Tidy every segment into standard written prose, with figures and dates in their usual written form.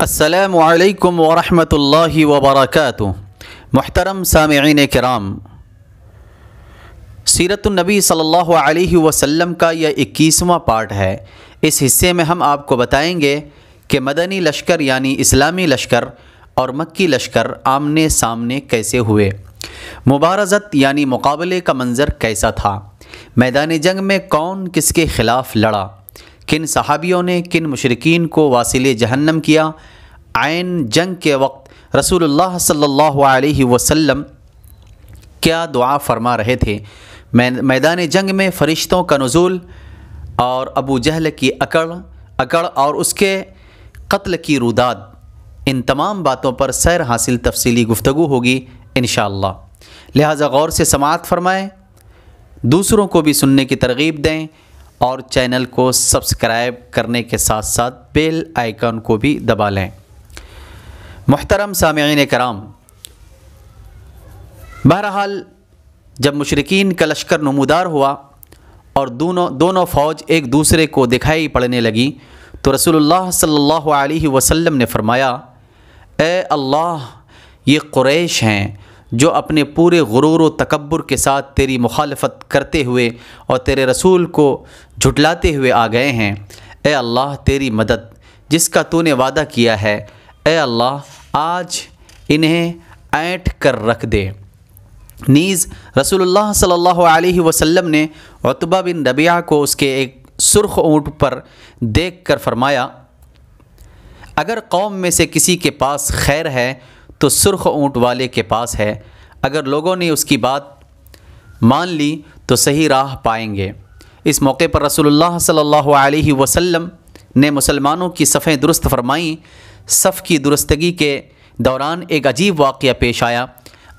अस्सलामु अलैकुम वरहमतुल्लाहि वबरकातुहू। मुहतरम सामिईन किराम, सीरतुन्नबी सल्लल्लाहु अलैहि वसल्लम का यह 21वां पार्ट है। इस हिस्से में हम आपको बताएंगे कि मदनी लश्कर यानी इस्लामी लश्कर और मक्की लश्कर आमने सामने कैसे हुए, मुबारज़त यानी मुकाबले का मंज़र कैसा था, मैदान जंग में कौन किसके ख़िलाफ़ लड़ा, किन सहाबियों ने किन मुशरिकीन को वासिले जहन्नम किया, आइन जंग के वक्त रसूलुल्लाह सल्लल्लाहु अलैहि वसल्लम क्या दुआ फरमा रहे थे, मैदान जंग में फ़रिश्तों का नुज़ूल और अबू जहल की अकड़ और उसके कत्ल की रुदाद, इन तमाम बातों पर सैर हासिल तफसीली गुफ्तगू होगी इंशाअल्लाह। लिहाजा गौर से समाअत फ़रमाएँ, दूसरों को भी सुनने की तरगीब दें और चैनल को सब्सक्राइब करने के साथ साथ बेल आइकन को भी दबा लें। मुहतरम सामिईन कराम, बहरहाल जब मुशरिकीन का लश्कर नमूदार हुआ और दोनों फ़ौज एक दूसरे को दिखाई पड़ने लगी तो रसूलुल्लाह सल्लल्लाहु अलैहि वसल्लम ने फ़रमाया, ए अल्लाह, ये कुरैश हैं जो अपने पूरे गुरूर व तकब्बुर के साथ तेरी मुखालफत करते हुए और तेरे रसूल को झुटलाते हुए आ गए हैं। ए अल्लाह, तेरी मदद जिसका तूने वादा किया है, ए अल्लाह, आज इन्हें ऐंठ कर रख दे। नीज़ रसूलुल्लाह सल्लल्लाहु अलैहि वसल्लम ने उतबा बिन रबिया को उसके एक सुर्ख ऊँट पर देख कर फरमाया, अगर कौम में से किसी के पास खैर है तो सुर्ख ऊँट वाले के पास है, अगर लोगों ने उसकी बात मान ली तो सही राह पाएंगे। इस मौके पर रसूलुल्लाह सल्लल्लाहु अलैहि वसल्लम ने मुसलमानों की सफ़ें दुरुस्त फरमाई। सफ़ की दुरुस्तगी के दौरान एक अजीब वाक़या पेश आया।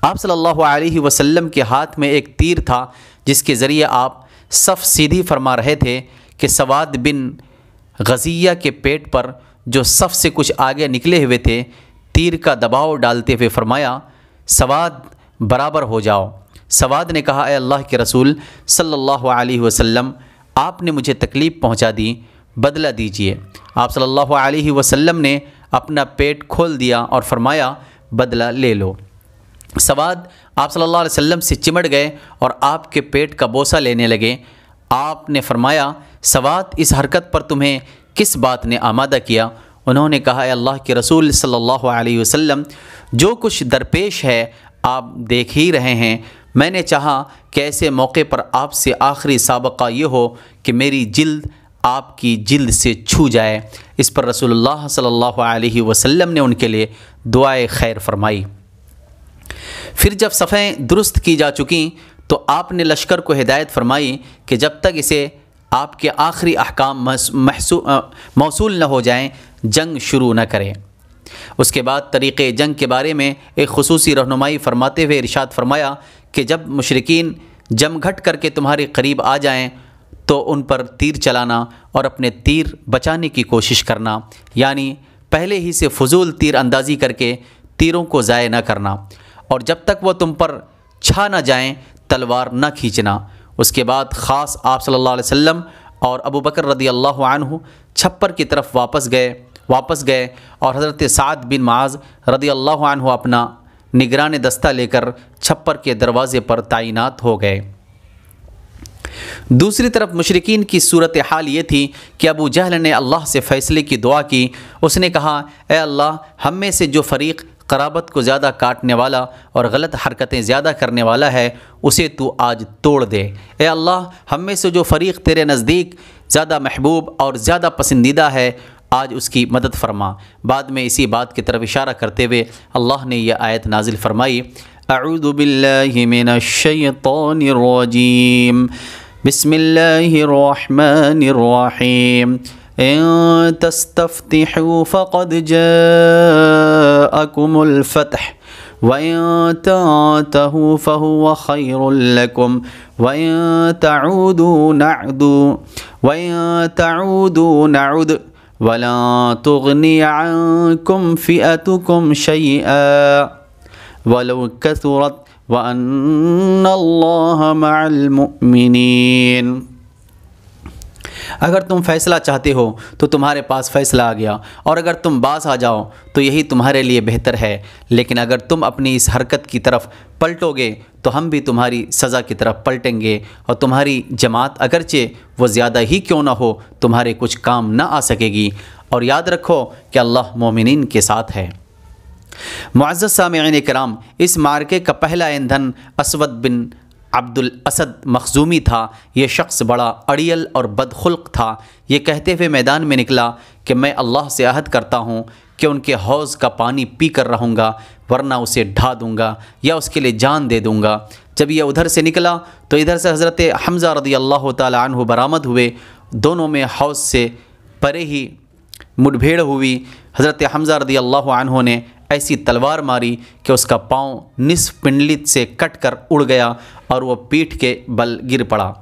आप सल्लल्लाहु अलैहि वसल्लम के हाथ में एक तीर था जिसके ज़रिए आप सफ़ सीधी फरमा रहे थे कि सवाद बिन गज़िया के पेट पर जो सफ़ से कुछ आगे निकले हुए थे, तीर का दबाव डालते हुए फरमाया, सवाद बराबर हो जाओ। सवाद ने कहा, ए अल्लाह के रसूल सल्लल्लाहु अलैहि वसल्लम, आपने मुझे तकलीफ़ पहुंचा दी, बदला दीजिए। आप सल्लल्लाहु अलैहि वसल्लम ने अपना पेट खोल दिया और फरमाया, बदला ले लो। सवाद आप सल्लल्लाहु अलैहि वसल्लम से चिमट गए और आपके पेट का बोसा लेने लगे। आपने फरमाया, सवाद, इस हरकत पर तुम्हें किस बात ने आमादा किया? उन्होंने कहा, अल्लाह के रसूल सल्लल्लाहु अलैहि वसल्लम, जो कुछ दरपेश है आप देख ही रहे हैं। मैंने चाहा कि ऐसे मौके पर आपसे आखिरी साबक़ा ये हो कि मेरी जिल्द आपकी जिल्द से छू जाए। इस पर रसूलुल्लाह सल्लल्लाहु अलैहि वसल्लम ने उनके लिए दुआए खैर फरमाई। फिर जब सफ़ें दुरुस्त की जा चुकी तो आपने लश्कर को हिदायत फरमाई कि जब तक इसे आपके आखिरी अहकाम मौसूल न हो जाएं, जंग शुरू न करें। उसके बाद तरीक़े जंग के बारे में एक खुसूसी रहनुमाई फरमाते हुए इरशाद फरमाया कि जब मुशरिकीन जमघट करके तुम्हारे करीब आ जाएं तो उन पर तीर चलाना और अपने तीर बचाने की कोशिश करना, यानी पहले ही से फजूल तीर अंदाज़ी करके तीरों को ज़ाय न करना, और जब तक वो तुम पर छा न जाएँ तलवार न खींचना। उसके बाद ख़ास आप सल्लल्लाहु अलैहि वसल्लम और अबू बकर रदियल्लाहु अन्हु छप्पर की तरफ वापस गए और हज़रत साद बिन मुआज़ रदियल्लाहु अन्हु अपना निगरान दस्ता लेकर छप्पर के दरवाज़े पर तैनात हो गए। दूसरी तरफ मुशरिकीन की सूरत हाल ये थी कि अबू जहल ने अल्लाह से फ़ैसले की दुआ की। उसने कहा, ए अल्लाह, हम में से जो फ़रीक़ क़राबत को ज़्यादा काटने वाला और गलत हरकतें ज़्यादा करने वाला है, उसे तू आज तोड़ दे। ए अल्लाह, हम में से जो फ़रीक़ तेरे नज़दीक ज़्यादा महबूब और ज़्यादा पसंदीदा है, आज उसकी मदद फरमा। बाद में इसी बात की तरफ इशारा करते हुए अल्लाह ने यह आयत नाजिल फरमाई, अऊज़ु बिल्लाहि मिनश शैतानिर रजीम, बिस्मिल्लाहिर रहमानिर रहीम, इन तस्तफ्तिहू फ़क़द जाअकुमुल फ़त्ह व इन तअतहू फ़हुव ख़ैरुल लकुम व इन तऊदू नउद वला तुग़नी अन्कुम फ़िअतुकुम शैआ वलौ कसरत व अन्नल्लाह मअल मुअमिनीन। अगर तुम फैसला चाहते हो तो तुम्हारे पास फैसला आ गया, और अगर तुम बास आ जाओ तो यही तुम्हारे लिए बेहतर है। लेकिन अगर तुम अपनी इस हरकत की तरफ पलटोगे तो हम भी तुम्हारी सज़ा की तरफ पलटेंगे, और तुम्हारी जमात अगरचे वो ज़्यादा ही क्यों ना हो तुम्हारे कुछ काम ना आ सकेगी। और याद रखो कि अल्लाह मोमिनीन के साथ है। मुअज़्ज़ज़ सामिईन किराम, इस मार्के का पहला ईंधन असवद बिन अब्दुल असद मखज़ूमी था। ये शख्स बड़ा अड़ियल और बदखुल्क था। ये कहते हुए मैदान में निकला कि मैं अल्लाह से अहद करता हूँ कि उनके हौज़ का पानी पी कर रहूँगा, वरना उसे ढा दूँगा या उसके लिए जान दे दूँगा। जब ये उधर से निकला तो इधर से हज़रत हमज़ा रज़ियल्लाहु ताला अन्हु बरामद हुए। दोनों में हौज़ से परे ही मुठभेड़ हुई। हज़रत हमज़ा रज़ियल्लाहु अन्हु ने ऐसी तलवार मारी कि उसका पाँव निस्फ पिंडली से कट कर उड़ गया और वह पीठ के बल गिर पड़ा।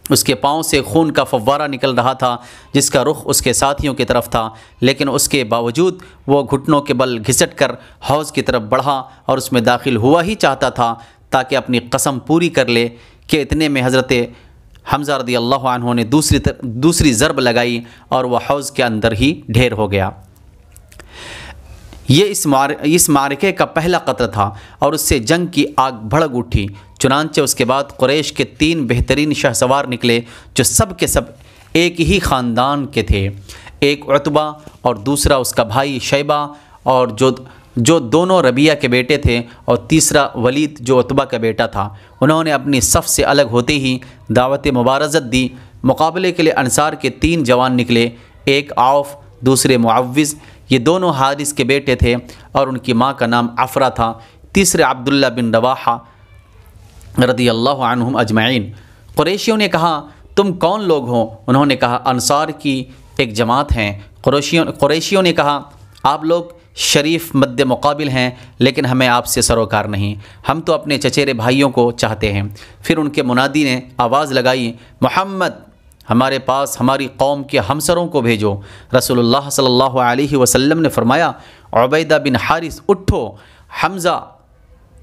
उसके पाँव से खून का फव्वारा निकल रहा था जिसका रुख उसके साथियों की तरफ था, लेकिन उसके बावजूद वो घुटनों के बल घिसट कर हौज़ की तरफ बढ़ा और उसमें दाखिल हुआ ही चाहता था ताकि अपनी कसम पूरी कर ले कि इतने में हज़रत हमज़ा रज़ियल्लाहु अन्हु ने दूसरी ज़रब लगाई और वह हौज़ के अंदर ही ढेर हो गया। ये इस मारके का पहला कत्ल था और उससे जंग की आग भड़क उठी। चुनांचे उसके बाद कुरैश के 3 बेहतरीन शहसवार निकले जो सब के सब एक ही ख़ानदान के थे। एक उतबा और दूसरा उसका भाई शैबा, और जो दोनों रबिया के बेटे थे, और तीसरा वलीद जो उतबा का बेटा था। उन्होंने अपनी सफ़ से अलग होते ही दावत मुबारज़त दी। मुकाबले के लिए अंसार के 3 जवान निकले। एक औफ, दूसरे मुअव्विज़, ये दोनों हारिस के बेटे थे और उनकी माँ का नाम अफ़रा था। तीसरे अब्दुल्ला बिन रवाहा रज़ियल्लाहु अन्हुम अजमईन। कुरैशियों ने कहा, तुम कौन लोग हो? उन्होंने कहा, अंसार की एक जमात हैं। कुरैशियों ने कहा, आप लोग शरीफ मद्दे मुकाबिल हैं, लेकिन हमें आपसे सरोकार नहीं, हम तो अपने चचेरे भाइयों को चाहते हैं। फिर उनके मुनादी ने आवाज़ लगाई, मोहम्मद, हमारे पास हमारी कौम के हमसरों को भेजो। रसूलुल्लाह सल्लल्लाहु अलैहि वसल्लम ने फरमाया, उबैदा बिन हारिस उठो, हमज़ा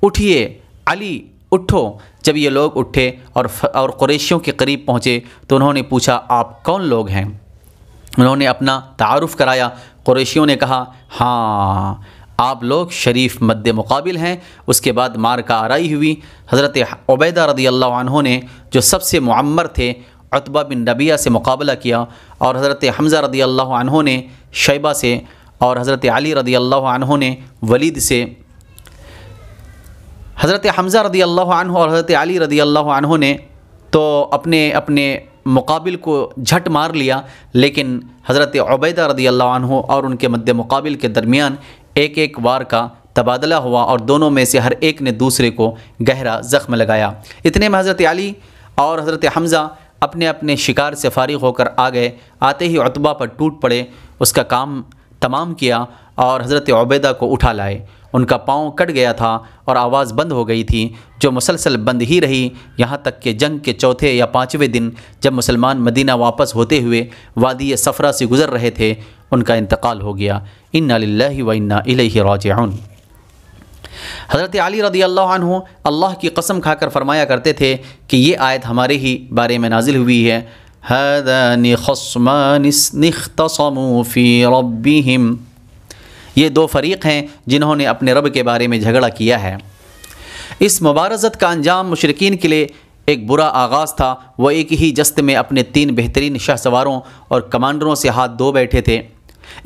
उठिए, अली उठो। जब ये लोग उठे और कुरैशियों के करीब पहुँचे तो उन्होंने पूछा, आप कौन लोग हैं? उन्होंने अपना तारुफ़ कराया। कुरैशियों ने कहा, हाँ, आप लोग शरीफ मद्दे मुकाबिल हैं। उसके बाद मारका आराई हुई। हज़रत उबैदा रज़ियल्लाहु अन्हु ने जो सबसे मुअम्मर थे उतबा बिन रबिया से मुकाबला किया, और हज़रत हमज़ा रज़ियल्लाहु अन्हु ने शैबा से, और हज़रत अली रज़ियल्लाहु अन्हु ने वलीद से। हज़रत हमज़ा रज़ियल्लाहु अन्हु और हज़रत अली रज़ियल्लाहु अन्हु ने तो अपने अपने मुकाबिल को झट मार लिया, लेकिन हज़रत उबैदा रज़ियल्लाहु अन्हु और उनके मद्दे मुकाबिल के दरमियान एक एक वार का तबादला हुआ और दोनों में से हर एक ने दूसरे को गहरा ज़ख्म लगाया। इतने में हज़रत अली और हज़रत हमज़ा अपने अपने शिकार से फारिग होकर आ गए। आते ही उतबा पर टूट पड़े, उसका काम तमाम किया और हज़रत उबैदा को उठा लाए। उनका पाँव कट गया था और आवाज़ बंद हो गई थी, जो मुसलसल बंद ही रही यहाँ तक कि जंग के चौथे या 5वें दिन जब मुसलमान मदीना वापस होते हुए वादी सफ़रा से गुज़र रहे थे, उनका इंतकाल हो गया। इन्ना लिल्लाहि व इन्ना इलैहि राजिऊन। हज़रत अली रज़ियल्लाहु अन्हु अल्लाह की कसम खाकर फरमाया करते थे कि ये आयत हमारे ही बारे में नाजिल हुई है, हादानि ख़स्मानि इख्तसमू फ़ी रब्बिहिम। ये 2 फ़रीक़ हैं जिन्होंने अपने रब के बारे में झगड़ा किया है। इस मुबारज़त का अंजाम मुशरिकीन के लिए एक बुरा आगाज़ था। वह एक ही जस्त में अपने 3 बेहतरीन शाहसवारों और कमांडरों से हाथ धो बैठे थे,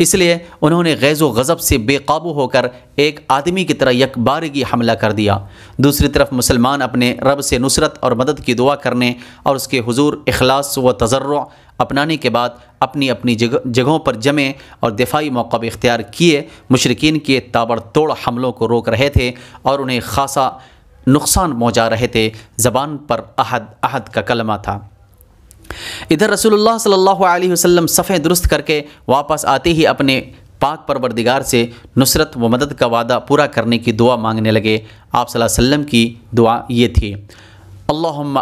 इसलिए उन्होंने गैज़ व गज़ब से बेकाबू होकर एक आदमी की तरह यकबारगी हमला कर दिया। दूसरी तरफ मुसलमान अपने रब से नुसरत और मदद की दुआ करने और उसके हुजूर इखलास व तज़र्रुअ अपनाने के बाद अपनी अपनी जगहों पर जमे और दिफाई मौक़िफ़ इख्तियार किए मुशरिकीन के ताबड़तोड़ हमलों को रोक रहे थे और उन्हें खासा नुकसान पहुँचा रहे थे। ज़बान पर अहद अहद का कलमा था। इधर रसूलुल्लाह सल्लल्लाहु अलैहि वसल्लम सफ़े दुरुस्त करके वापस आते ही अपने पाक परवरदिगार से नुसरत व मदद का वादा पूरा करने की दुआ मांगने लगे। आप सल्लल्लाहु अलैहि वसल्लम की दुआ ये थी, अल्लाहुम्मा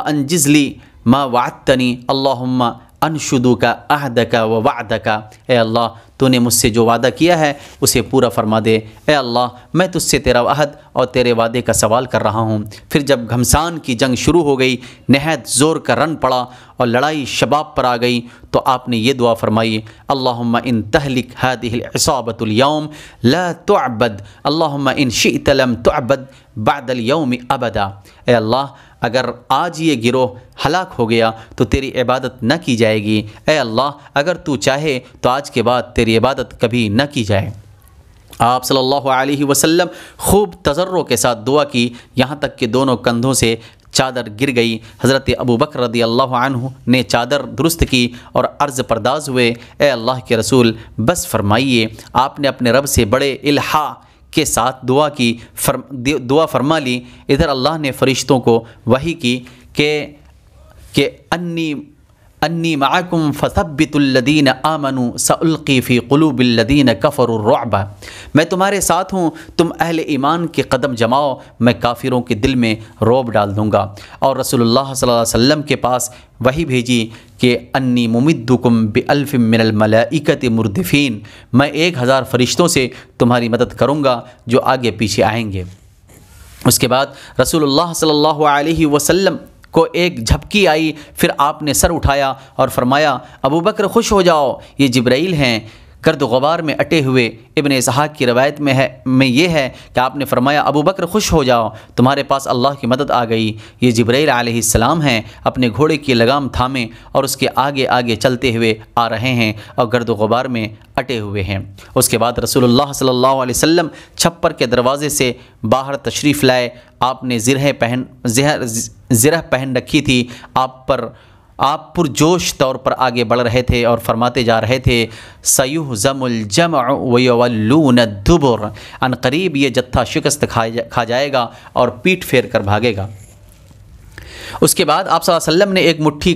अंजिज़ ली मा वअदतनी, अल्लाहुम्मा अनशुदु का अहद का व वादा का, ए अल्लाह तूने मुझसे जो वादा किया है उसे पूरा फरमा दे। ए अल्लाह मैं तुझसे तेरा अहद और तेरे वादे का सवाल कर रहा हूँ। फिर जब घमसान की जंग शुरू हो गई, नहायत ज़ोर का रन पड़ा और लड़ाई शबाब पर आ गई, तो आपने ये दुआ फरमाई, अल्लाहुम्मा इन तहलिक हादिहिल इसाबतुल यौम ला तुअबद अल्लाहुम्मा इन शिअत लम तुअबद बअदल यौम अबदा। ए अल्लाह अगर आज ये गिरोह हलाक हो गया तो तेरी इबादत न की जाएगी। ए अल्लाह अगर तू चाहे तो आज के बाद तेरी इबादत कभी न की जाए। आप सल्लल्लाहु अलैहि वसल्लम खूब तजर्रो के साथ दुआ की, यहाँ तक कि दोनों कंधों से चादर गिर गई। हज़रत अबू बकर रदी अल्लाह अन्हु ने चादर दुरुस्त की और अर्ज़ परदाज हुए, ए अल्लाह के रसूल बस फरमाइए। आपने अपने रब से बड़े इल्हा के साथ दुआ फरमा ली। इधर अल्लाह ने फ़रिश्तों को वही की कि अन्नी माकुम फसब्बितुल्लदीन आमनु सउल्क़ी फ़ी क़ुलूबिल्लदीन कफ़रुर्रुअब, मैं तुम्हारे साथ हूँ, तुम अहले ईमान के कदम जमाओ, मैं काफिरों के दिल में रौब डाल दूँगा। और रसूलुल्लाह सल्लल्लाहु अलैहि वसल्लम के पास वही भेजी कि अन्नी मुमिद्दुकुम बिअल्फ़िम मिनल मलाइकति मुर्दिफ़ीन, मैं 1000 फ़रिश्तों से तुम्हारी मदद करूँगा जो आगे पीछे आएंगे। उसके बाद रसूलुल्लाह सल्लल्लाहु अलैहि वसल्लम को एक झपकी आई। फिर आपने सर उठाया और फरमाया, अबू बकर खुश हो जाओ, ये जिब्राइल हैं गर्द गुबार में अटे हुए। इब्न इसहाक़ की रवायत में ये है कि आपने फरमाया, अबू बकर खुश हो जाओ, तुम्हारे पास अल्लाह की मदद आ गई। ये जिब्राइल अलैहिस्सलाम हैं, अपने घोड़े की लगाम थामे और उसके आगे आगे चलते हुए आ रहे हैं और गर्द गुबार में अटे हुए हैं। उसके बाद रसूलुल्लाह सल्लल्लाहु अलैहि वसल्लम छप्पर के दरवाज़े से बाहर तशरीफ़ लाए। आपने ज़िरह पहन रखी थी। आप पुरजोश तौर पर आगे बढ़ रहे थे और फरमाते जा रहे थे, सयुहज़मुल जमअ व युवल्लून दुबुर, अनक़रीब ये जत्था शिकस्त खा जाएगा और पीठ फेर कर भागेगा। उसके बाद आप सल्लल्लाहु अलैहि वसल्लम ने एक मुट्ठी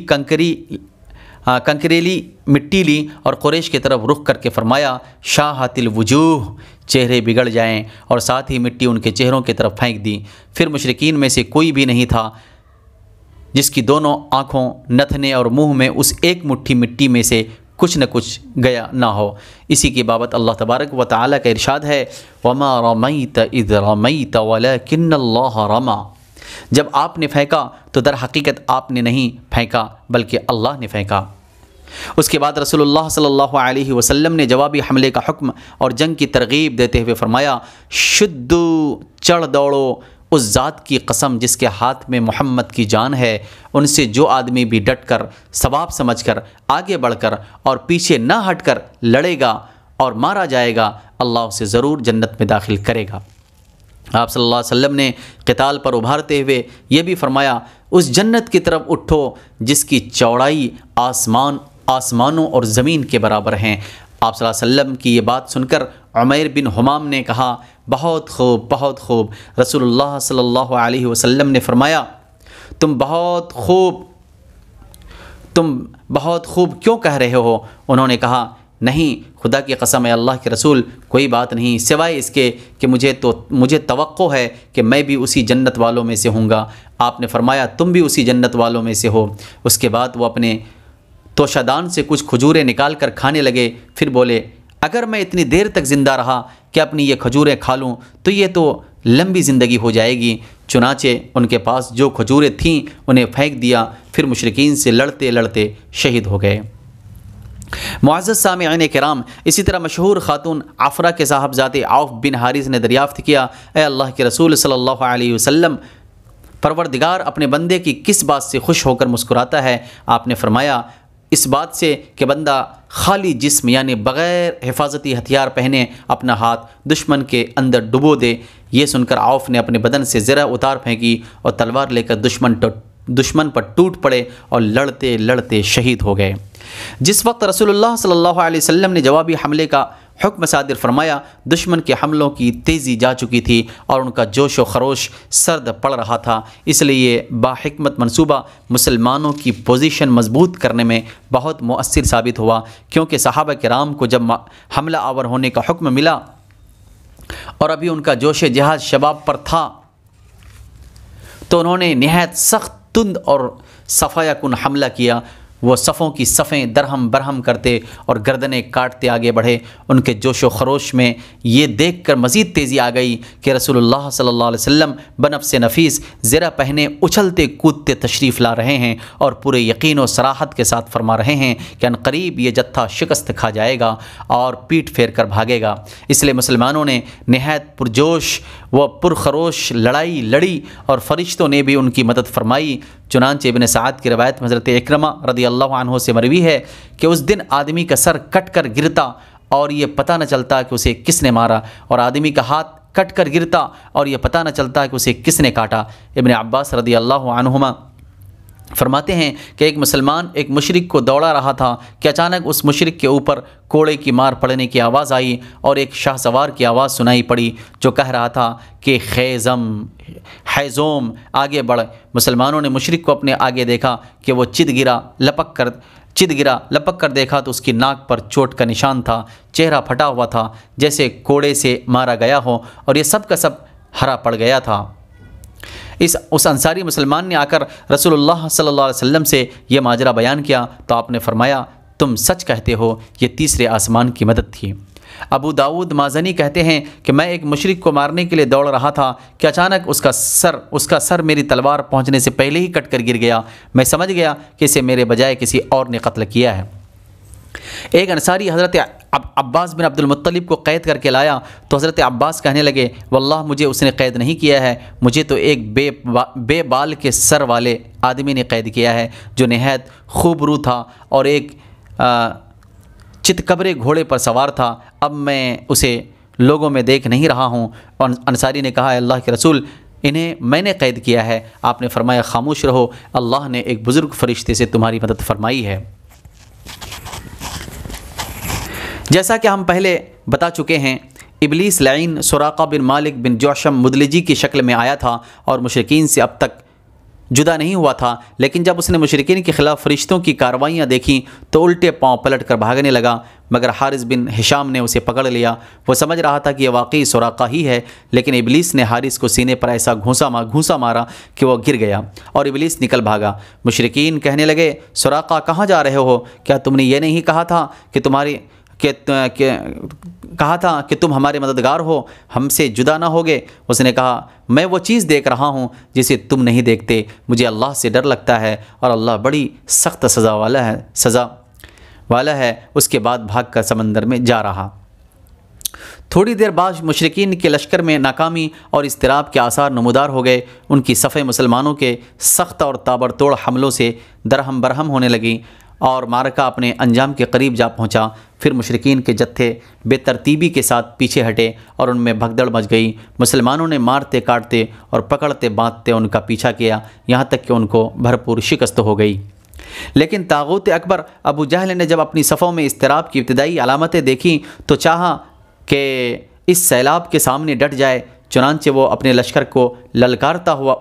कंकरेली मिट्टी ली और कुरैश की तरफ रुख करके फरमाया, शाहतिल वजूह, चेहरे बिगड़ जाएं, और साथ ही मिट्टी उनके चेहरों की तरफ फेंक दी। फिर मुशरिकीन में से कोई भी नहीं था जिसकी दोनों आँखों, नथने और मुंह में उस एक मुट्ठी मिट्टी में से कुछ न कुछ गया ना हो। इसी की बाबत अल्लाह तबारक व तआला का इरशाद है, वमा रमैत इज़ रमैत वलकिन्नल्लाह रमा, जब आपने फेंका तो दर हकीकत आपने नहीं फेंका बल्कि अल्लाह ने फेंका। उसके बाद रसूलुल्लाह सल्लल्लाहु अलैहि वसल्लम ने जवाबी हमले का हुक्म और जंग की तरगीब देते हुए फरमाया, शुद्दू, चढ़ दौड़ो उस ज़ात की कसम जिसके हाथ में मोहम्मद की जान है, उनसे जो आदमी भी डट कर, सवाब समझ कर, आगे बढ़कर और पीछे न हट कर लड़ेगा और मारा जाएगा, अल्लाह उसे ज़रूर जन्नत में दाखिल करेगा। आप सल्लल्लाहु अलैहि वसल्लम ने क़िताल पर उभारते हुए ये भी फरमाया, उस जन्नत की तरफ उठो जिसकी चौड़ाई आसमानों और ज़मीन के बराबर हैं। आप सल्लल्लाहु अलैहि वसल्लम की ये बात सुनकर उमैर बिन हुमाम ने कहा, बहुत खूब, बहुत खूब। रसूलुल्लाह सल्लल्लाहु अलैहि वसल्लम ने फरमाया, तुम बहुत खूब क्यों कह रहे हो? उन्होंने कहा, नहीं, खुदा की कसम है अल्लाह के रसूल, कोई बात नहीं सिवाय इसके कि मुझे तवक्को है कि मैं भी उसी जन्नत वालों में से हूँगा। आपने फरमाया, तुम भी उसी जन्नत वालों में से हो। उसके बाद वो अपने तोशादान से कुछ खजूरें निकाल कर खाने लगे। फिर बोले, अगर मैं इतनी देर तक ज़िंदा रहा कि अपनी ये खजूरें खा लूँ तो ये तो लंबी ज़िंदगी हो जाएगी। चुनाचे उनके पास जो खजूरें थीं उन्हें फेंक दिया। फिर मुशरिकीन से लड़ते लड़ते शहीद हो गए। मुअज़्ज़ज़ सामिईन किराम, इसी तरह मशहूर खातून आफ़रा के साहबज़ादे औफ़ बिन हारिस ने दरियाफ़्त किया, ए अल्लाह के रसूल सल्लल्लाहु अलैहि वसल्लम, परवरदिगार अपने बंदे की किस बात से खुश होकर मुस्कुराता है? आपने फरमाया, इस बात से कि बंदा खाली जिस्म यानी बग़ैर हिफाजती हथियार पहने अपना हाथ दुश्मन के अंदर डुबो दे। ये सुनकर औफ़ ने अपने बदन से ज़रा उतार फेंकी और तलवार लेकर दुश्मन पर टूट पड़े और लड़ते लड़ते शहीद हो गए। जिस वक्त रसूलुल्लाह सल्लल्लाहु अलैहि वसल्लम ने जवाबी हमले का हुक्म सादिर फरमाया, दुश्मन के हमलों की तेज़ी जा चुकी थी और उनका जोश व खरोश सर्द पड़ रहा था। इसलिए बाहिकमत मंसूबा मुसलमानों की पोजीशन मजबूत करने में बहुत मुअस्सिर साबित हुआ, क्योंकि सहाबा किराम को जब हमला आवर होने का हुक्म मिला और अभी उनका जोश जिहाद शबाब पर था, तो उन्होंने नहायत सख्त, तुंद और सफ़ायाकुन हमला किया। वो सफ़ों की सफ़ें दरहम बरहम करते और गर्दनें काटते आगे बढ़े। उनके जोश व खरोश में ये देख कर मज़ीद तेज़ी आ गई कि रसूलुल्लाह सल्लल्लाहु अलैहि वसल्लम बनफ़्स नफ़ीस ज़रा पहने उछलते कूदते तशरीफ़ ला रहे हैं और पूरे यकीन व सराहत के साथ फरमा रहे हैं कि अनक़रीब ये जत्था शिकस्त खा जाएगा और पीठ फेर कर भागेगा। इसलिए मुसलमानों ने नहायत पुरजोश व पुरखरोश लड़ाई लड़ी और फ़रिश्तों ने भी उनकी मदद फरमाई। चुनांचे इब्न साद की रवायत में हज़रत इक्रमा रदी अल्लाह अन्हु से मरवी है कि उस दिन आदमी का सर कट कर गिरता और ये पता न चलता कि उसे किसने मारा, और आदमी का हाथ कट कर गिरता और ये पता न चलता कि उसे किसने काटा। इब्न अब्बास रदी अल्लाह अन्हुमा फरमाते हैं कि एक मुसलमान एक मुशरिक को दौड़ा रहा था कि अचानक उस मुशरिक के ऊपर कोड़े की मार पड़ने की आवाज़ आई और एक शाहसवार की आवाज़ सुनाई पड़ी जो कह रहा था कि हैज़ोम आगे बढ़। मुसलमानों ने मुशरिक को अपने आगे देखा कि वो चिद गिरा लपक कर देखा तो उसकी नाक पर चोट का निशान था, चेहरा फटा हुआ था जैसे कोड़े से मारा गया हो और ये सब का सब हरा पड़ गया था। उस अंसारी मुसलमान ने आकर रसूलुल्लाह सल्लल्लाहु अलैहि वसल्लम से ये माजरा बयान किया तो आपने फरमाया, तुम सच कहते हो, ये तीसरे आसमान की मदद थी। अबू दाऊद माज़नी कहते हैं कि मैं एक मुशरिक को मारने के लिए दौड़ रहा था कि अचानक उसका सर मेरी तलवार पहुंचने से पहले ही कट कर गिर गया। मैं समझ गया कि इसे मेरे बजाय किसी और ने कत्ल किया है। एक अंसारी हज़रत अब्बास बिन अब्दुल मुत्तलिब को क़ैद करके लाया तो हज़रत अब्बास कहने लगे, वल्लाह मुझे उसने क़ैद नहीं किया है, मुझे तो एक बेबाल के सर वाले आदमी ने क़ैद किया है जो नहायत खूबरू था और एक चितकबरे घोड़े पर सवार था। अब मैं उसे लोगों में देख नहीं रहा हूँ। और अंसारी ने कहा, अल्लाह के रसूल, इन्हें मैंने क़ैद किया है। आपने फरमाया, खामोश रहो, अल्लाह ने एक बुज़ुर्ग फ़रिश्ते से तुम्हारी मदद फरमाई है। जैसा कि हम पहले बता चुके हैं, इब्लीस लईन सुराक़ा बिन मालिक बिन जोशम मुदलिजी की शक्ल में आया था और मुशरिकीन से अब तक जुदा नहीं हुआ था, लेकिन जब उसने मुशरिकीन के ख़िलाफ़ फ़रिश्तों की कार्रवाइयाँ देखीं तो उल्टे पाँव पलट कर भागने लगा, मगर हारिस बिन हिशाम ने उसे पकड़ लिया। वो समझ रहा था कि यह वाकई सुराक़ा ही है, लेकिन इब्लीस ने हारिस को सीने पर ऐसा घूंसा मारा कि वह गिर गया और इब्लीस निकल भागा। मुशरिकीन कहने लगे, सुराक़ा कहाँ जा रहे हो? क्या तुमने ये नहीं कहा था कि तुम हमारे मददगार हो, हमसे जुदा ना होगे? उसने कहा, मैं वो चीज़ देख रहा हूँ जिसे तुम नहीं देखते। मुझे अल्लाह से डर लगता है और अल्लाह बड़ी सख्त सज़ा वाला है। उसके बाद भाग कर समंदर में जा रहा। थोड़ी देर बाद मुशरिकीन के लश्कर में नाकामी और इस्तिराब के आसार नमूदार हो गए। उनकी सफ़े मुसलमानों के सख्त और ताबड़तोड़ हमलों से दरहम बरहम होने लगी और मारका अपने अंजाम के करीब जा पहुंचा। फिर मुशरिकीन के जत्थे बेतरतीबी के साथ पीछे हटे और उनमें भगदड़ मच गई। मुसलमानों ने मारते काटते और पकड़ते बांधते उनका पीछा किया, यहाँ तक कि उनको भरपूर शिकस्त हो गई। लेकिन तागूत अकबर अबू जहल ने जब अपनी सफ़ों में इस्तिराब की इब्तिदाई अलामतें देखीं तो चाहा कि इस सैलाब के सामने डट जाए। चुनांचे वो अपने लश्कर को ललकारता हुआ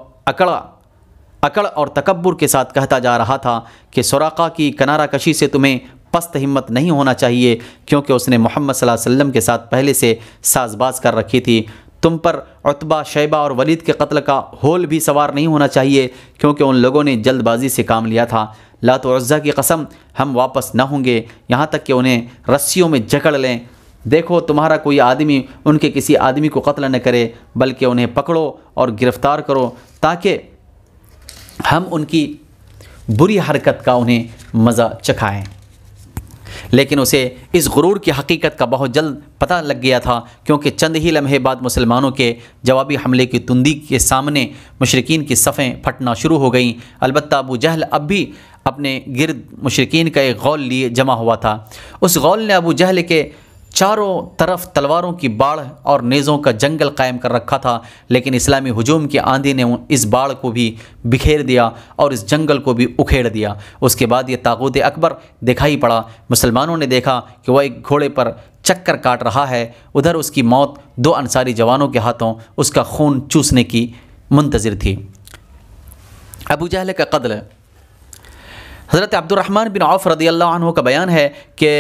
अकड़ और तकब्बुर के साथ कहता जा रहा था कि सुराक़ा की किनारा कशी से तुम्हें पस्त हिम्मत नहीं होना चाहिए, क्योंकि उसने मोहम्मद सल्लल्लाहु अलैहि वसल्लम के साथ पहले से साजबाज कर रखी थी। तुम पर उतबा, शैबा और वलीद के कत्ल का होल भी सवार नहीं होना चाहिए, क्योंकि उन लोगों ने जल्दबाजी से काम लिया था। लात व उज़्ज़ा की कसम, हम वापस न होंगे यहाँ तक कि उन्हें रस्सियों में जकड़ लें। देखो, तुम्हारा कोई आदमी उनके किसी आदमी को कत्ल न करे, बल्कि उन्हें पकड़ो और गिरफ़्तार करो ताकि हम उनकी बुरी हरकत का उन्हें मज़ा चखाएं। लेकिन उसे इस गुरूर की हकीकत का बहुत जल्द पता लग गया था, क्योंकि चंद ही लम्हे बाद मुसलमानों के जवाबी हमले की तुंदी के सामने मुशरिकीन की सफ़ें फटना शुरू हो गईं। अलबत्ता अबू जहल अब भी अपने गिर्द मुशरिकीन का एक गौल लिए जमा हुआ था। उस गौल ने अबू जहल के चारों तरफ तलवारों की बाढ़ और नेज़ों का जंगल कायम कर रखा था, लेकिन इस्लामी हुजूम की आंधी ने इस बाढ़ को भी बिखेर दिया और इस जंगल को भी उखेड़ दिया। उसके बाद ये तागूत अकबर दिखाई पड़ा। मुसलमानों ने देखा कि वह एक घोड़े पर चक्कर काट रहा है। उधर उसकी मौत दो अंसारी जवानों के हाथों उसका खून चूसने की मुंतज़िर थी। अबू जहल का कत्ल। हज़रत अब्दुर्रहमान बिन औफ़ रज़ियल्लाहु अन्हु का बयान है कि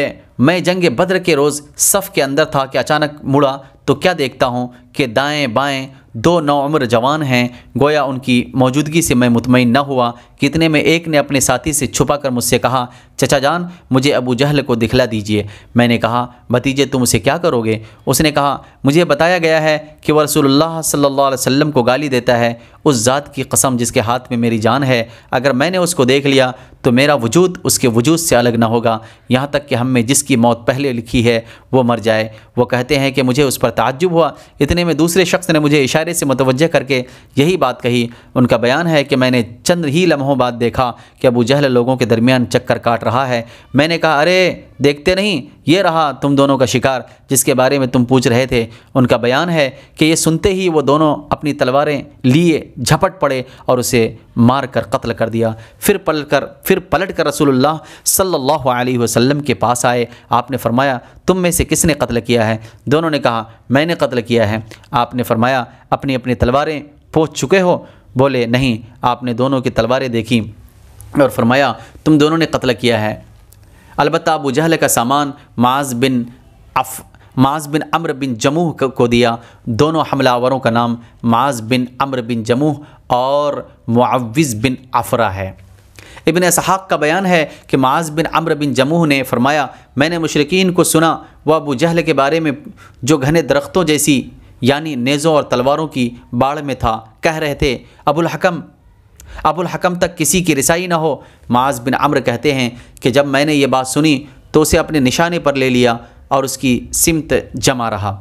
मैं जंग बद्र के रोज़ सफ़ के अंदर था कि अचानक मुड़ा तो क्या देखता हूँ कि दाएं बाएं दो नौउम्र जवान हैं, गोया उनकी मौजूदगी से मैं मुतमईन न हुआ कि इतने में एक ने अपने साथी से छुपा कर मुझसे कहा, चचा जान मुझे अबू जहल को दिखला दीजिए। मैंने कहा, भतीजे तुम उसे क्या करोगे? उसने कहा, मुझे बताया गया है कि वह रसूलुल्लाह सल्लल्लाहु अलैहि वसल्लम को गाली देता है। उस ज़ात की कसम जिसके हाथ में मेरी जान है, अगर मैंने उसको देख लिया तो मेरा वजूद उसके वजूद से अलग ना होगा, यहाँ तक कि हम में जिसकी मौत पहले लिखी है वो मर जाए। वो कहते हैं कि मुझे उस पर ताज्जुब हुआ। इतने में दूसरे शख्स ने मुझे इशारे से मुतवज्जह करके यही बात कही। उनका बयान है कि मैंने चंद ही लम्हों बाद देखा कि अबू जहल लोगों के दरमियान चक्कर काट रहा है। मैंने कहा, अरे देखते नहीं, ये रहा तुम दोनों का शिकार जिसके बारे में तुम पूछ रहे थे। उनका बयान है कि ये सुनते ही वो दोनों अपनी तलवारें लिए झपट पड़े और उसे मार कर कत्ल कर दिया। फिर पलट कर रसूलुल्लाह सल्लल्लाहु अलैहि वसल्लम के पास आए। आपने फरमाया, तुम में से किसने कत्ल किया है? दोनों ने कहा, मैंने कत्ल किया है। आपने फरमाया, अपनी अपनी तलवारें पोंछ चुके हो? बोले, नहीं। आपने दोनों की तलवारें देखी और फरमाया, तुम दोनों ने कत्ल किया है। अलबत्ता अबू जहल का सामान माज़ बिन अम्र बिन जमूह को दिया। दोनों हमलावरों का नाम माज़ बिन अम्र बिन जमूह और मुअव्विज़ बिन अफ़रा है। इब्न इसहाक़ का बयान है कि माज़ बिन अम्र बिन जमूह ने फरमाया, मैंने मुशरिकीन को सुना, वह अबू जहल के बारे में जो घने दरख्तों जैसी यानी नेज़ों और तलवारों की बाढ़ में था, कह रहे थे, अबुल हकम तक किसी की रिसाई न हो। माज़ बिन अम्र कहते हैं कि जब मैंने ये बात सुनी तो उसे अपने निशाने पर ले लिया और उसकी सिमत जमा रहा।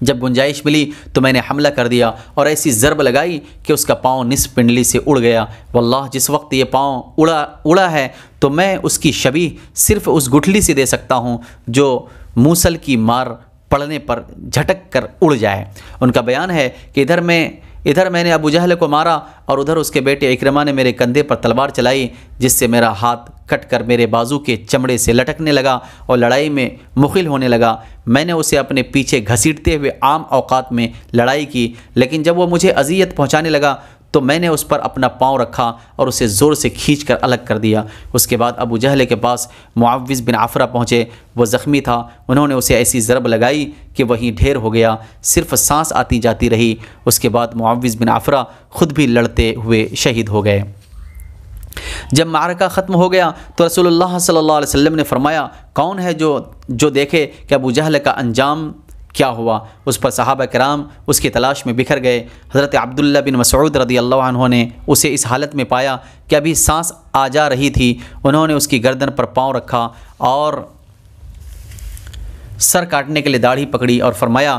जब गुंजाइश मिली तो मैंने हमला कर दिया और ऐसी ज़रब लगाई कि उसका पाँव निस्फ पिंडली से उड़ गया। वल्लाह जिस वक्त ये पाँव उड़ा है तो मैं उसकी शबीह सिर्फ़ उस गुठली से दे सकता हूँ जो मूसल की मार पड़ने पर झटक कर उड़ जाए। उनका बयान है कि इधर मैंने अबू जहल को मारा और उधर उसके बेटे इकरमा ने मेरे कंधे पर तलवार चलाई, जिससे मेरा हाथ कट कर मेरे बाजू के चमड़े से लटकने लगा और लड़ाई में मुखिल होने लगा। मैंने उसे अपने पीछे घसीटते हुए आम औकात में लड़ाई की, लेकिन जब वो मुझे अजियत पहुंचाने लगा तो मैंने उस पर अपना पाँव रखा और उसे ज़ोर से खींचकर अलग कर दिया। उसके बाद अबू जहल के पास मुअव्विज़ बिन अफ़रा पहुँचे। वो ज़ख्मी था। उन्होंने उसे ऐसी ज़रब लगाई कि वहीं ढेर हो गया, सिर्फ सांस आती जाती रही। उसके बाद मुअव्विज़ बिन अफ़रा ख़ुद भी लड़ते हुए शहीद हो गए। जब मारका ख़त्म हो गया तो रसूलुल्लाह सल्लल्लाहु अलैहि वसल्लम ने फरमाया, कौन है जो देखे कि अबू जहल का अंजाम क्या हुआ। उस पर सहाबा किराम उसकी तलाश में बिखर गए। हज़रत अब्दुल्ला बिन मसऊद रज़ियल्लाहु अन्हु ने उसे इस हालत में पाया कि अभी सांस आ जा रही थी। उन्होंने उसकी गर्दन पर पाँव रखा और सर काटने के लिए दाढ़ी पकड़ी और फरमाया,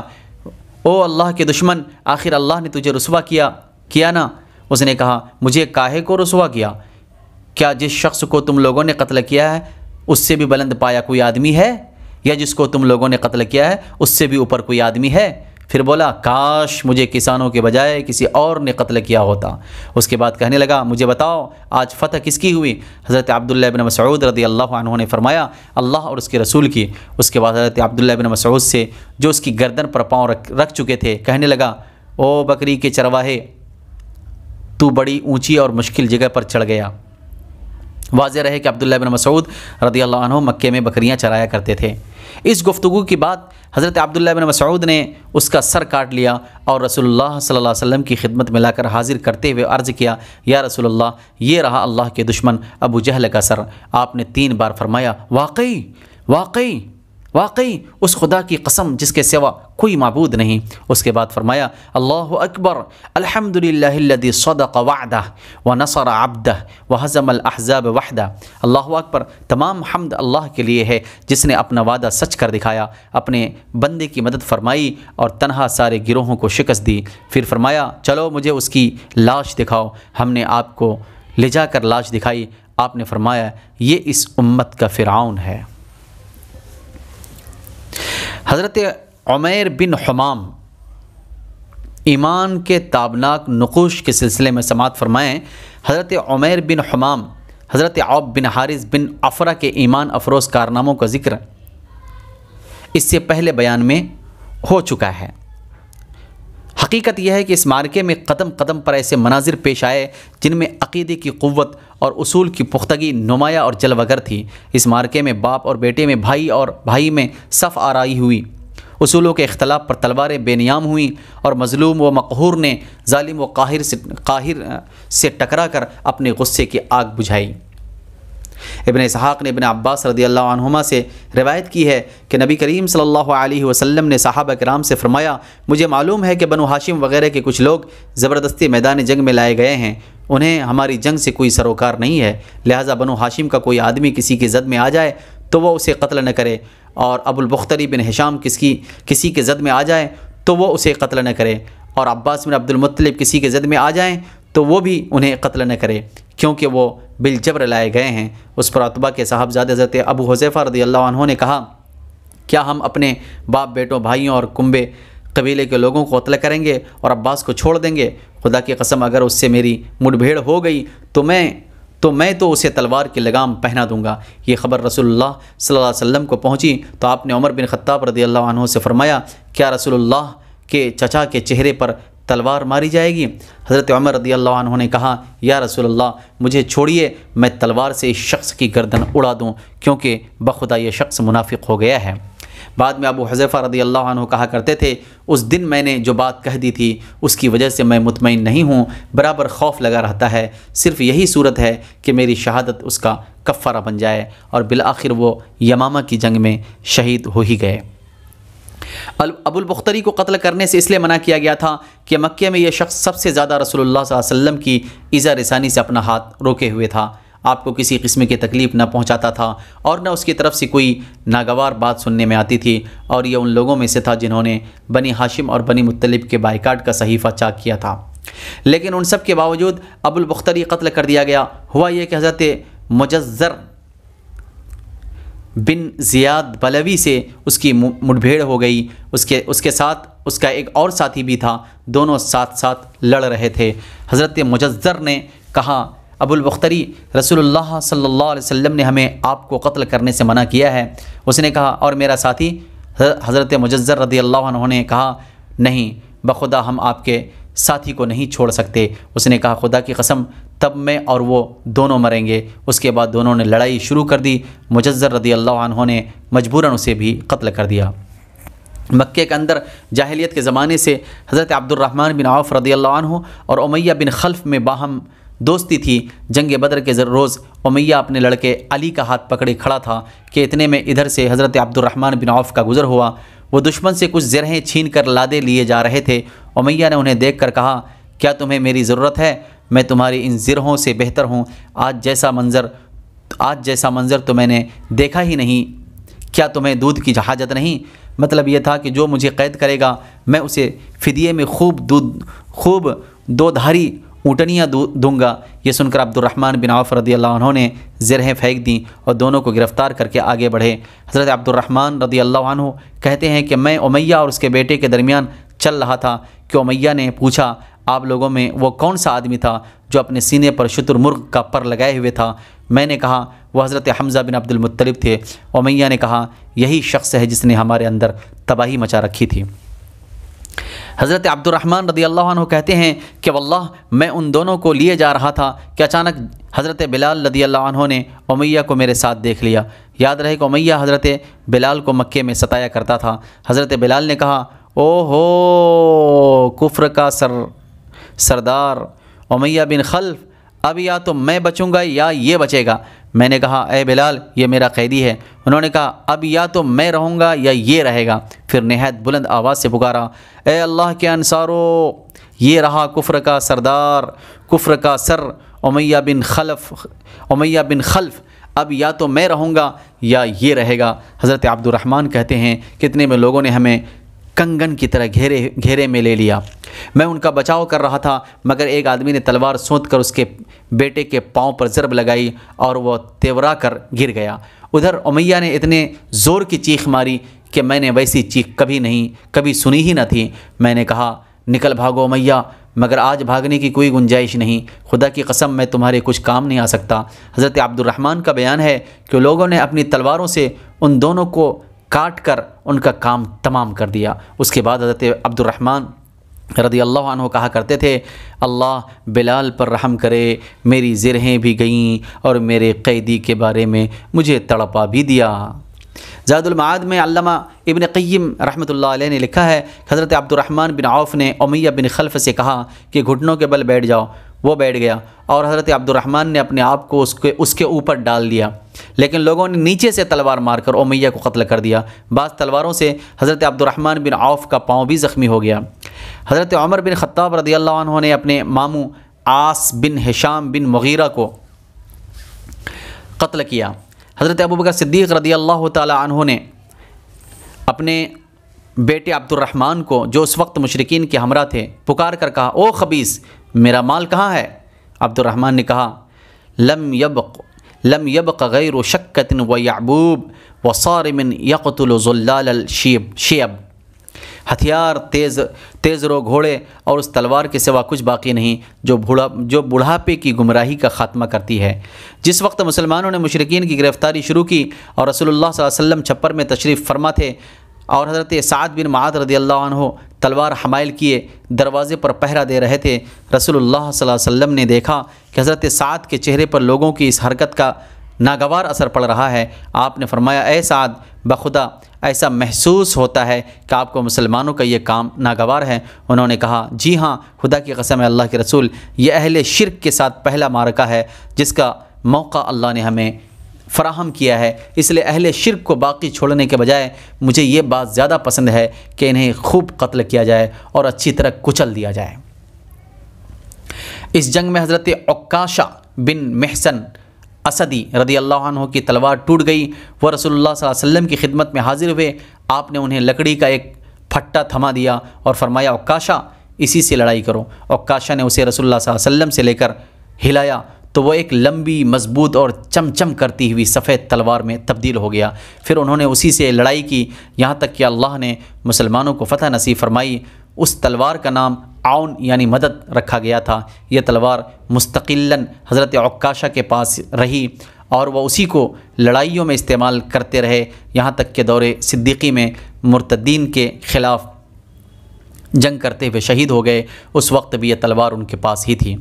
ओ अल्लाह के दुश्मन, आखिर अल्लाह ने तुझे रुसवा किया ना? उसने कहा, मुझे काहे को रुसवा किया? क्या जिस शख्स को तुम लोगों ने कत्ल किया है उससे भी बुलंद पाया कोई आदमी है, या जिसको तुम लोगों ने कत्ल किया है उससे भी ऊपर कोई आदमी है? फिर बोला, काश मुझे किसानों के बजाय किसी और ने कत्ल किया होता। उसके बाद कहने लगा, मुझे बताओ आज फ़तह किसकी हुई? हज़रत अब्दुल्लाह बिन मसऊद रज़ियल्लाहु अन्हु ने फरमाया, अल्लाह और उसके रसूल की। उसके बाद हज़रत अब्दुल्लाह बिन मसऊद से जो उसकी गर्दन पर पाँव रख चुके थे कहने लगा, ओ बकरी के चरवाहे, तू बड़ी ऊँची और मुश्किल जगह पर चढ़ गया। वाज़ेह रहे कि अब्दुल्लाह बिन मसऊद रज़ियल्लाहु अन्हु मक्के में बकरियां चराया करते थे। इस गुफ्तगू की बात हज़रत अब्दुल्लाह बिन मसऊद ने उसका सर काट लिया और रसूलुल्लाह सल्लल्लाहु अलैहि वसल्लम की खिदमत में लाकर हाजिर करते हुए अर्ज़ किया, या रसूलुल्लाह, ये रहा अल्लाह के दुश्मन अबू जहल का सर। आपने 3 बार फरमाया, वाकई वाकई वाकई, उस खुदा की कसम जिसके सिवा कोई माबूद नहीं। उसके बाद फरमाया, अल्लाहु अकबर, अल्हम्दुलिल्लाहिल्लज़ी सदक़ वअदह व नसर अब्दह व हज़मल अहज़ाब वहदा। अल्लाहु अकबर, तमाम हम्द अल्लाह के लिए है जिसने अपना वादा सच कर दिखाया, अपने बंदे की मदद फरमाई और तनहा सारे गिरोहों को शिकस्त दी। फिर फरमाया, चलो मुझे उसकी लाश दिखाओ। हमने आपको ले जाकर लाश दिखाई। आपने फरमाया, ये इस उम्मत का फ़िरऔन है। हज़रत उमैर बिन हमाम ईमान के ताबनाक नक़ूश के सिलसिले में समात फरमाएँ। हज़रत उमैर बिन हमाम हज़रत औफ बिन हारिस बिन अफ़रा के ईमान अफरोज़ कारनामों का ज़िक्र इससे पहले बयान में हो चुका है। हकीकत यह है कि इस मार्के में कदम कदम पर ऐसे मनाजिर पेश आए जिनमें अक़ीदे की क़ुव्वत और उसूल की पुख्तगी नुमाया और जलवगर थी। इस मार्के में बाप और बेटे में, भाई और भाई में सफ़ आराई हुई। उसूलों के इख्तलाफ पर तलवारें बेनियाम हुईं और मज़लूम व मक़हूर ने ज़ालिम व काहिर से टकरा कर अपने गुस्से की आग बुझाई। इब्न इसहाक़ ने इब्न अब्बास रज़ियल्लाहु अन्हुमा से रिवायत की है कि नबी करीम सल्लल्लाहु अलैहि वसल्लम ने सहाबा किराम से फ़रमाया, मुझे मालूम है कि बनु हाशिम वग़ैरह के कुछ लोग ज़बरदस्ती मैदान जंग में लाए गए हैं। उन्हें हमारी जंग से कोई सरोकार नहीं है, लिहाजा बनु हाशिम का कोई आदमी किसी की ज़द में आ जाए तो वह उसे कत्ल न करे, और अबुल बख्तरी बिन हिशाम किसी के ज़द में आ जाए तो वह उसे कत्ल न करे, और अब्बास बिन अब्दुल मुत्तलिब किसी के ज़द में आ जाएँ तो वो भी उन्हें कत्ल न करे, क्योंकि वो बिलजबर लाए गए हैं। उस पर अतबा के साहबजादे हज़रत अबू हुज़ैफ़ा रज़ियल्लाहु अन्हु ने कहा, क्या हम अपने बाप बेटों भाइयों और कुंबे कबीले के लोगों को कत्ल करेंगे और अब्बास को छोड़ देंगे? खुदा की कसम, अगर उससे मेरी मुठभेड़ हो गई तो मैं तो उसे तलवार की लगाम पहना दूंगा। ये ख़बर रसूलुल्लाह सल्लल्लाहु अलैहि वसल्लम को पहुँची तो आपने उमर बिन ख़त्ताब रज़ियल्लाहु अन्हु से फ़रमाया, क्या रसूलुल्लाह के चचा के चेहरे पर तलवार मारी जाएगी? हज़रत उमर रज़ियल्लाहु अन्हु ने कहा, या रसूलुल्लाह, मुझे छोड़िए, मैं तलवार से इस शख्स की गर्दन उड़ा दूँ, क्योंकि बखुदा ये शख्स मुनाफिक हो गया है। बाद में अबू हुज़ैफ़ा रज़ियल्लाहु अन्हु कहा करते थे, उस दिन मैंने जो बात कह दी थी उसकी वजह से मैं मुतमईन नहीं हूँ, बराबर खौफ लगा रहता है, सिर्फ़ यही सूरत है कि मेरी शहादत उसका कफ़ारा बन जाए। और बिलआखिर वो यमामा की जंग में शहीद हो ही गए। अबुल बख्तरी को कत्ल करने से इसलिए मना किया गया था कि मक्के में यह शख्स सबसे ज़्यादा रसूलुल्लाह सल्लल्लाहु अलैहि वसल्लम की ईज़ा रसानी से अपना हाथ रोके हुए था, आपको किसी किस्म की तकलीफ़ न पहुंचाता था और न उसकी तरफ से कोई नागवार बात सुनने में आती थी। और यह उन लोगों में से था जिन्होंने बनी हाशिम और बनी मुत्तलिब के बाइकाट का सहीफ़ा चाक किया था। लेकिन उन सब के बावजूद अबुल बख्तरी कत्ल कर दिया गया। हुआ यह कि हज़रत मुजज़्ज़र बिन ज़ियाद बलवी से उसकी मुठभेड़ हो गई। उसके साथ उसका एक और साथी भी था, दोनों साथ साथ लड़ रहे थे। हज़रत मुजज़्ज़र ने कहा, अबुल बख्तरी, रसूलुल्लाह सल्लल्लाहु अलैहि वसल्लम ने हमें आपको कत्ल करने से मना किया है। उसने कहा, और मेरा साथी हज़रत मुजज़्ज़र रज़ियल्लाहु अन्हु ने कहा, नहीं, बखुदा हम आपके साथी को नहीं छोड़ सकते। उसने कहा, खुदा की कसम, तब मैं और वो दोनों मरेंगे। उसके बाद दोनों ने लड़ाई शुरू कर दी। मुजज़्ज़र रज़ियल्लाहु अन्हु ने मजबूरन उसे भी कत्ल कर दिया। मक्के के अंदर जाहिलियत के ज़माने से हज़रत अब्दुर्रहमान बिन औफ़ रज़ियल्लाहु अन्हु और उमैया बिन खल्फ़ में बाहम दोस्ती थी। जंग बदर के रोज़ उमैया अपने लड़के अली का हाथ पकड़े खड़ा था कि इतने में इधर से हज़रत अब्दुर्रहमान बिन औफ़ का गुज़र हुआ। वो दुश्मन से कुछ ज़रहें छीन कर लादे लिए जा रहे थे। उमैया ने उन्हें देख कर कहा, क्या तुम्हें मेरी ज़रूरत है? मैं तुम्हारी इन ज़रहों से बेहतर हूँ। आज जैसा मंज़र तो मैंने देखा ही नहीं। क्या तुम्हें दूध की हाजत नहीं? मतलब यह था कि जो मुझे कैद करेगा मैं उसे फ़िदिये में खूब दोधारी ऊँटनियाँ दूँगा। ये सुनकर अब्दुर्रहमान बिन औफ़ रज़ियल्लाहु अन्हु ने ज़रहें फेंक दी और दोनों को गिरफ़्तार करके आगे बढ़े। हज़रत अब्दुर्रहमान रज़ियल्लाहु अन्हु कहते हैं कि मैं उमैया और उसके बेटे के दरमियान चल रहा था कि उमैया ने पूछा, आप लोगों में वो कौन सा आदमी था जो अपने सीने पर शुतुरमुर्ग का पर लगाए हुए था? मैंने कहा, वह हज़रत हमज़ा बिन अब्दुल मुत्तलिब थे। उमैया ने कहा, यही शख्स है जिसने हमारे अंदर तबाही मचा रखी थी। हज़रत अब्दुर्रहमान रज़ियल्लाहु अन्हु कहते हैं कि वल्लाह मैं उन दोनों को लिए जा रहा था कि अचानक हज़रत बिलाल रज़ियल्लाहु अन्हु ने उमैया को मेरे साथ देख लिया। याद रहे कि उमैया हज़रत बिलाल को मक्के में सताया करता था। हज़रत बिलाल ने कहा, ओहो कुफ्र का सरदार उमैया बिन खल्फ़, अब या तो मैं बचूँगा या ये बचेगा। मैंने कहा, ए बिलाल, ये मेरा कैदी है। उन्होंने कहा, अब या तो मैं रहूँगा या ये रहेगा। फिर नहायत बुलंद आवाज़ से पुकारा, ए अल्लाह के अंसारो, ये रहा कुफ्र का सरदार, कुफ्र का सर उमैया बिन खल्फ़, अब या तो मैं रहूँगा या ये रहेगा। हज़रत अब्दुर्रहमान कहते हैं, कितने में लोगों ने हमें कंगन की तरह घेरे में ले लिया। मैं उनका बचाव कर रहा था, मगर एक आदमी ने तलवार सोंध कर उसके बेटे के पाँव पर ज़रब लगाई और वह तेवरा कर गिर गया। उधर उमैया ने इतने ज़ोर की चीख मारी कि मैंने वैसी चीख कभी सुनी ही न थी। मैंने कहा, निकल भागो उमैया, मगर आज भागने की कोई गुंजाइश नहीं। खुदा की कसम, मैं तुम्हारे कुछ काम नहीं आ सकता। हज़रत अब्दुर्रहमान का बयान है कि लोगों ने अपनी तलवारों से उन दोनों को काट कर उनका काम तमाम कर दिया। उसके बाद हज़रत अब्दुर्रहमान रज़ियल्लाहु अन्हु कहा करते थे, अल्लाह बिलाल पर रहम करे, मेरी ज़रहें भी गईं और मेरे कैदी के बारे में मुझे तड़पा भी दिया। ज़ादुल माद में अल्लामा इब्न क़य्यिम रहमतुल्लाह अलैह ने लिखा है, हज़रत अब्दुर्रहमान बिन औफ़ ने उमैया बिन खल्फ़ से कहा कि घुटनों के बल बैठ जाओ। वो बैठ गया और हज़रत अब्दुर्रहमान ने अपने आप को उसके ऊपर डाल दिया, लेकिन लोगों ने नीचे से तलवार मारकर उमैया को कत्ल कर दिया। बाज़ तलवारों से हज़रत अब्दुर्रहमान बिन औफ़ का पाँव भी ज़ख्मी हो गया। हज़रत उमर बिन ख़त्ताब रज़ियल्लाहु अन्हु ने अपने मामू आस बिन हिशाम बिन मुगीरा को कत्ल किया। हज़रत अबू बकर सिद्दीक़ रज़ियल्लाहु ताला अन्हु ने अपने बेटे अब्दुर्रहमान को, जो उस वक्त मुशरिकीन के हमरा थे, पुकार कर कहा, ओ खबीस, मेरा माल कहाँ है? अब्दुर्रहमान ने कहा, लम यबक़ गैरु शक्कतिन व यअबूब व सारिमिन यक़्तुलु ज़ुल्लाल शियब। हथियार, तेज़ रो घोड़े और उस तलवार के सिवा कुछ बाकी नहीं जो बुढ़ापे की गुमराही का ख़ात्मा करती है। जिस वक्त मुसलमानों ने मुशरिकीन की गिरफ़्तारी शुरू की और रसूलुल्लाह सल्लल्लाहु अलैहि वसल्लम छप्पर में तशरीफ़ फरमा थे और हज़रत साद बिन मुआज़ रज़ियल्लाहु अन्हु तलवार हमाइल किए दरवाज़े पर पहरा दे रहे थे, रसूलुल्लाह सल्लल्लाहु अलैहि वसल्लम ने देखा कि हज़रत साद के चेहरे पर लोगों की इस हरकत का नागवार असर पड़ रहा है। आपने फरमाया, ए साद, बखुदा ऐसा महसूस होता है कि आपको मुसलमानों का ये काम नागवार है। उन्होंने कहा, जी हाँ, खुदा की कसम है अल्लाह के रसूल, ये अहले शिर्क के साथ पहला मारका है जिसका मौका अल्लाह ने हमें फ़राहम किया है। इसलिए अहले शिर्क को बाकी छोड़ने के बजाय मुझे ये बात ज़्यादा पसंद है कि इन्हें खूब कत्ल किया जाए और अच्छी तरह कुचल दिया जाए। इस जंग में हज़रत उक्काशा बिन महसन असदी रज़ियल्लाहु अन्हु की तलवार टूट गई। वह रसूलुल्लाह सल्लल्लाहु अलैहि वसल्लम की खिदमत में हाजिर हुए। आपने उन्हें लकड़ी का एक फट्टा थमा दिया और फरमाया, उक्काशा, इसी से लड़ाई करो। उक्काशा ने उसे रसूलुल्लाह सल्लल्लाहु अलैहि वसल्लम से लेकर हिलाया तो वह एक लंबी, मजबूत और चमचम करती हुई सफ़ेद तलवार में तब्दील हो गया। फिर उन्होंने उसी से लड़ाई की, यहाँ तक कि अल्लाह ने मुसलमानों को फ़तह नसीब फरमाई। उस तलवार का नाम आउन यानी मदद रखा गया था। यह तलवार मुस्तकिलन हज़रत उक्काशा के पास रही और वह उसी को लड़ाइयों में इस्तेमाल करते रहे, यहाँ तक कि दौरे सिद्दीक़ी में मुर्तदीन के ख़िलाफ़ जंग करते हुए शहीद हो गए। उस वक्त भी यह तलवार उनके पास ही थी।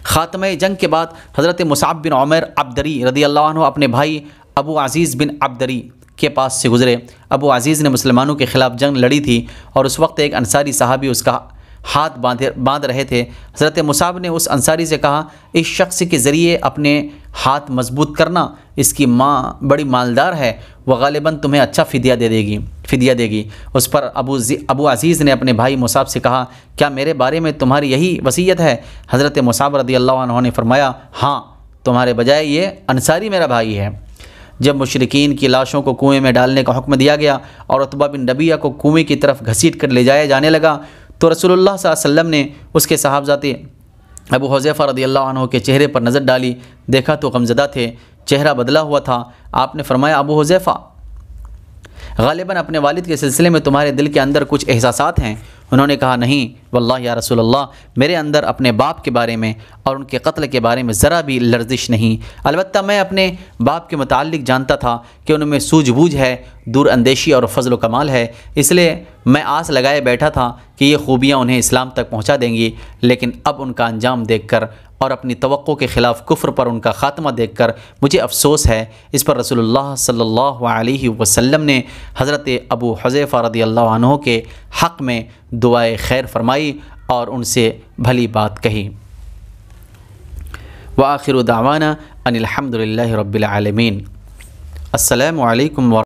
ख़ात्मे जंग के बाद हज़रत मुसाब बिन उमैर अब्दरी रज़ियल्लाहु अन्हु अपने भाई अबू अज़ीज़ बिन अब्दरी के पास से गुज़रे। अबू अज़ीज़ ने मुसलमानों के ख़िलाफ़ जंग लड़ी थी और उस वक्त एक अंसारी सहाबी उसका हाथ बांध रहे थे। हज़रत मुसाब ने उस अंसारी से कहा, इस शख्स के ज़रिए अपने हाथ मजबूत करना, इसकी माँ बड़ी मालदार है, वह गालिबन तुम्हें अच्छा फ़िदिया देगी। उस पर अबू अज़ीज़ ने अपने भाई मुसाब से कहा, क्या मेरे बारे में तुम्हारी यही वसीयत है? हज़रत मुसाब रज़ियल्लाहु अन्हु ने फरमाया, हाँ, तुम्हारे बजाय ये अंसारी मेरा भाई है। जब मुशरिकीन की लाशों को कुएँ में डालने का हुक्म दिया गया और उतबा बिन रबिया को कुएँ की तरफ घसीट कर ले जाया जाने लगा तो रसूलुल्लाह सल्लल्लाहु अलैहि वसल्लम ने उसके साहबजाते अबू हुज़ैफ़ा रज़ियल्लाहु अन्हु के चेहरे पर नज़र डाली। देखा तो गमज़दा थे, चेहरा बदला हुआ था। आपने फरमाया, अबू हुज़ैफ़ा, गालिबन अपने वालिद के सिलसिले में तुम्हारे दिल के अंदर कुछ एहसासात हैं? उन्होंने कहा, नहीं वल्लाह या रसूलल्लाह, मेरे अंदर अपने बाप के बारे में और उनके कत्ल के बारे में ज़रा भी लर्जिश नहीं। अलबत्ता मैं अपने बाप के मुताल्लिक़ जानता था कि उनमें सूझबूझ है, दूर अंदेशी और फजल कमाल है, इसलिए मैं आस लगाए बैठा था कि ये खूबियाँ उन्हें इस्लाम तक पहुँचा देंगी। लेकिन अब उनका अंजाम देखकर और अपनी तवक्को के ख़िलाफ़ कुफ्र पर उनका ख़ात्मा देखकर मुझे अफसोस है। इस पर रसूलुल्लाह सल्लल्लाहु अलैहि वसल्लम ने हज़रत अबू हुज़ैफ़ा रज़ियल्लाहु अन्हु के हक़ में दुआए खैर फरमाई और उनसे भली बात कही। व आखिरु दावाना अनिल हम्दुलिल्लाहि रब्बिल आलमीन। अस्सलामु अलैकुम।